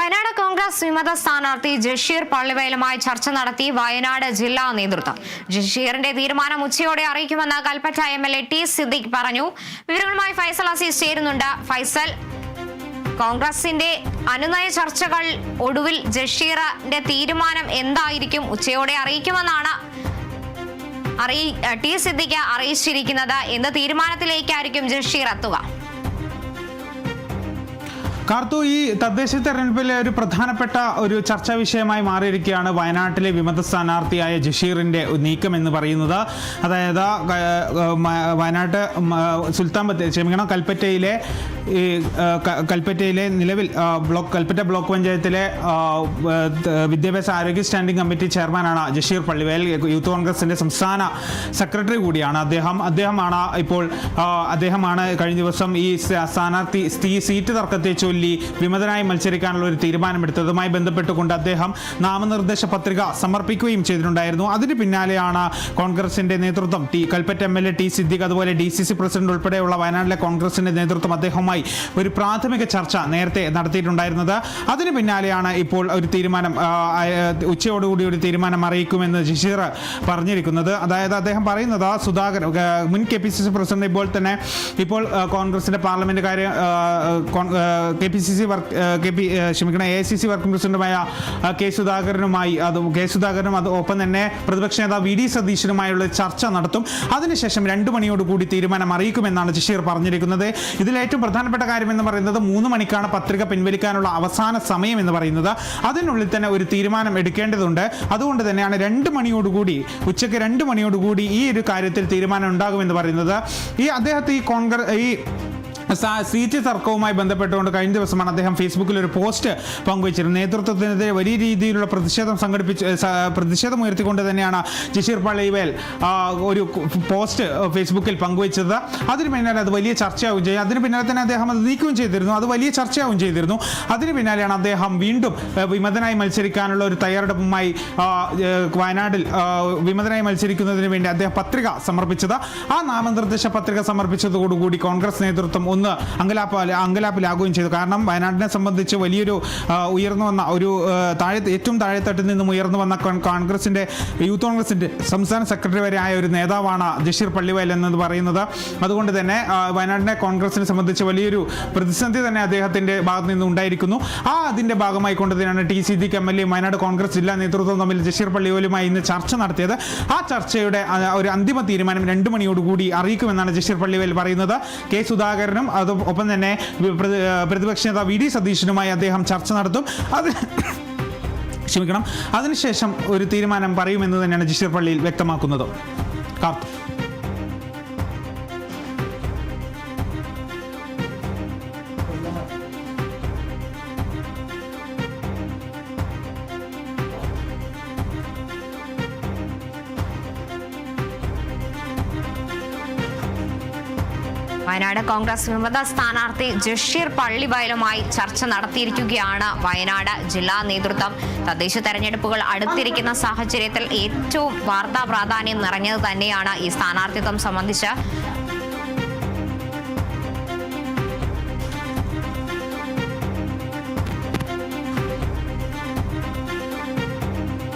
വയനാട് കോൺഗ്രസ് വിമത സ്ഥാനാർത്ഥി ജഷീർ പള്ളിവയലുമായി ചർച്ച നടത്തി വയനാട് ജില്ലാ നേതൃത്വം. ജഷീറിന്റെ തീരുമാനം ഉച്ചയോടെ അറിയിക്കുമെന്ന് കൽപ്പറ്റ MLA ടി സിദ്ദിഖ് പറഞ്ഞു. വിവരങ്ങളുമായി ഫൈസൽ അസീസ് ചേരുന്നുണ്ട്. ഫൈസൽ, കോൺഗ്രസിന്റെ അനുനയ ചർച്ചകൾ ഒടുവിൽ ജഷീറിന്റെ തീരുമാനം എന്തായിരിക്കും ഉച്ചയോടെ അറിയിക്കുമെന്നാണ് ടി സിദ്ദിഖ് അറിയിച്ചിരിക്കുന്നത്. എന്ത് തീരുമാനത്തിലേക്കായിരിക്കും ജഷീർ എത്തുക? കാർത്തു, ഈ തദ്ദേശ തെരഞ്ഞെടുപ്പിലെ ഒരു പ്രധാനപ്പെട്ട ഒരു ചർച്ചാ വിഷയമായി മാറിയിരിക്കുകയാണ് വയനാട്ടിലെ വിമത സ്ഥാനാർത്ഥിയായ ജഷീറിന്റെ നീക്കം എന്ന് പറയുന്നത്. അതായത് വയനാട്ട് കൽപ്പറ്റയിലെ നിലവിൽ കൽപ്പറ്റ ബ്ലോക്ക് പഞ്ചായത്തിലെ വിദ്യാഭ്യാസ ആരോഗ്യ സ്റ്റാൻഡിംഗ് കമ്മിറ്റി ചെയർമാനാണ് ജഷീർ പള്ളിവയൽ. യൂത്ത് കോൺഗ്രസിന്റെ സംസ്ഥാന സെക്രട്ടറി കൂടിയാണ് അദ്ദേഹമാണ് കഴിഞ്ഞ ദിവസം ഈ സ്ഥാനാർത്ഥി സീറ്റ് തർക്കത്തെ ചൊല്ലി വിമതനായി മത്സരിക്കാനുള്ള ഒരു തീരുമാനമെടുത്തതുമായി ബന്ധപ്പെട്ടുകൊണ്ട് അദ്ദേഹം നാമനിർദ്ദേശ പത്രിക സമർപ്പിക്കുകയും ചെയ്തിട്ടുണ്ടായിരുന്നു. അതിന് പിന്നാലെയാണ് കോൺഗ്രസിന്റെ നേതൃത്വം കൽപ്പറ്റ MLA ടി സിദ്ദിഖ്, അതുപോലെ DCC പ്രസിഡന്റ് ഉൾപ്പെടെയുള്ള വയനാട്ടിലെ കോൺഗ്രസിന്റെ നേതൃത്വം അദ്ദേഹവുമായി ഒരു പ്രാഥമിക ചർച്ച നേരത്തെ നടത്തിയിട്ടുണ്ടായിരുന്നത്. അതിന് പിന്നാലെയാണ് ഇപ്പോൾ ഒരു തീരുമാനം ഉച്ചയോടുകൂടി ഒരു തീരുമാനം അറിയിക്കുമെന്ന് ജഷീർ പറഞ്ഞിരിക്കുന്നത്. അതായത് അദ്ദേഹം പറയുന്നത് മുൻ KPCC പ്രസിഡന്റ് ഇപ്പോൾ കോൺഗ്രസിന്റെ പാർലമെന്റ് കാര്യ AICC വർക്കിംഗ് പ്രസിഡന്റുമായ കെ സുധാകരനും ഒപ്പം തന്നെ പ്രതിപക്ഷ നേതാവ് VD സതീശനുമായുള്ള ചർച്ച നടത്തും. അതിനുശേഷം 2 മണിയോടുകൂടി തീരുമാനം അറിയിക്കുമെന്നാണ് ജഷീർ പറഞ്ഞിരിക്കുന്നത്. ഇതിൽ ഏറ്റവും പ്രധാനപ്പെട്ട കാര്യം എന്ന് പറയുന്നത് 3 മണിക്കാണ് പത്രിക പിൻവലിക്കാനുള്ള അവസാന സമയം എന്ന് പറയുന്നത്. അതിനുള്ളിൽ തന്നെ ഒരു തീരുമാനം എടുക്കേണ്ടതുണ്ട്. അതുകൊണ്ട് തന്നെയാണ് ഉച്ചയ്ക്ക് 2 മണിയോടുകൂടി ഈ ഒരു കാര്യത്തിൽ തീരുമാനം ഉണ്ടാകുമെന്ന് പറയുന്നത്. ഈ സീറ്റ് തർക്കവുമായി ബന്ധപ്പെട്ടുകൊണ്ട് കഴിഞ്ഞ ദിവസമാണ് അദ്ദേഹം ഫേസ്ബുക്കിൽ ഒരു പോസ്റ്റ് പങ്കുവച്ചിരുന്നത്. നേതൃത്വത്തിനെതിരെ വലിയ രീതിയിലുള്ള പ്രതിഷേധം ഉയർത്തിക്കൊണ്ട് തന്നെയാണ് ജഷീർ പള്ളിവയൽ ഒരു പോസ്റ്റ് ഫേസ്ബുക്കിൽ പങ്കുവച്ചത്. അതിന് പിന്നാലെ അത് വലിയ ചർച്ചയാവുകയും ചെയ്യും. അതിന് പിന്നാലെ തന്നെ അദ്ദേഹം അത് നീക്കുകയും ചെയ്തിരുന്നു. അത് വലിയ ചർച്ചയാവുകയും ചെയ്തിരുന്നു. അതിന് പിന്നാലെയാണ് അദ്ദേഹം വീണ്ടും വിമതനായി മത്സരിക്കാനുള്ള ഒരു തയ്യാറെടുപ്പുമായി വയനാട്ടിൽ വിമതനായി മത്സരിക്കുന്നതിന് വേണ്ടി അദ്ദേഹം പത്രിക സമർപ്പിച്ചത്. ആ നാമനിർദ്ദേശ പത്രിക സമർപ്പിച്ചതോടുകൂടി കോൺഗ്രസ് നേതൃത്വം ഒന്ന് അങ്കലാപ്പിലാകുകയും ചെയ്തു. കാരണം വയനാടിനെ സംബന്ധിച്ച് വലിയൊരു ഉയർന്നു വന്ന ഒരു ഏറ്റവും താഴെത്തട്ടിൽ നിന്നും ഉയർന്നു വന്ന യൂത്ത് കോൺഗ്രസിന്റെ സംസ്ഥാന സെക്രട്ടറി വരെ ആയ ഒരു നേതാവാണ് ജഷീർ പള്ളിവയൽ എന്നത് പറയുന്നത്. അതുകൊണ്ട് തന്നെ വയനാടിനെ കോൺഗ്രസിനെ സംബന്ധിച്ച് വലിയൊരു പ്രതിസന്ധി തന്നെ അദ്ദേഹത്തിന്റെ ഭാഗത്ത് നിന്ന് ഉണ്ടായിരിക്കുന്നു. അതിന്റെ ഭാഗമായി കൊണ്ട് തന്നെയാണ് ടി സിദ്ദിഖ് MLA വയനാട് കോൺഗ്രസ് ജില്ലാ നേതൃത്വം തമ്മിൽ ജഷീർ പള്ളിവയലുമായി ഇന്ന് ചർച്ച നടത്തിയത്. ആ ചർച്ചയുടെ ഒരു അന്തിമ തീരുമാനം 2 മണിയോടുകൂടി അറിയിക്കുമെന്നാണ് ജഷീർ പള്ളിവയൽ പറയുന്നത്. കെ സുധാകരനും ഒപ്പം തന്നെ പ്രതിപക്ഷ നേതാവ് VD സതീശനുമായി അദ്ദേഹം ചർച്ച നടത്തും. അതിനുശേഷം ഒരു തീരുമാനം പറയുമെന്ന് തന്നെയാണ് ജഷീർ പള്ളിയിൽ വ്യക്തമാക്കുന്നത്. വയനാട് കോൺഗ്രസ് വിമത സ്ഥാനാർത്ഥി ജഷീർ പള്ളിവയലുമായി ചർച്ച നടത്തിയിരിക്കുകയാണ് വയനാട് ജില്ലാ നേതൃത്വം. തദ്ദേശ തെരഞ്ഞെടുപ്പുകൾ അടുത്തിരിക്കുന്ന സാഹചര്യത്തിൽ ഏറ്റവും വാർത്താ പ്രാധാന്യം നിറഞ്ഞത് തന്നെയാണ് ഈ സ്ഥാനാർത്ഥിത്വം സംബന്ധിച്ച്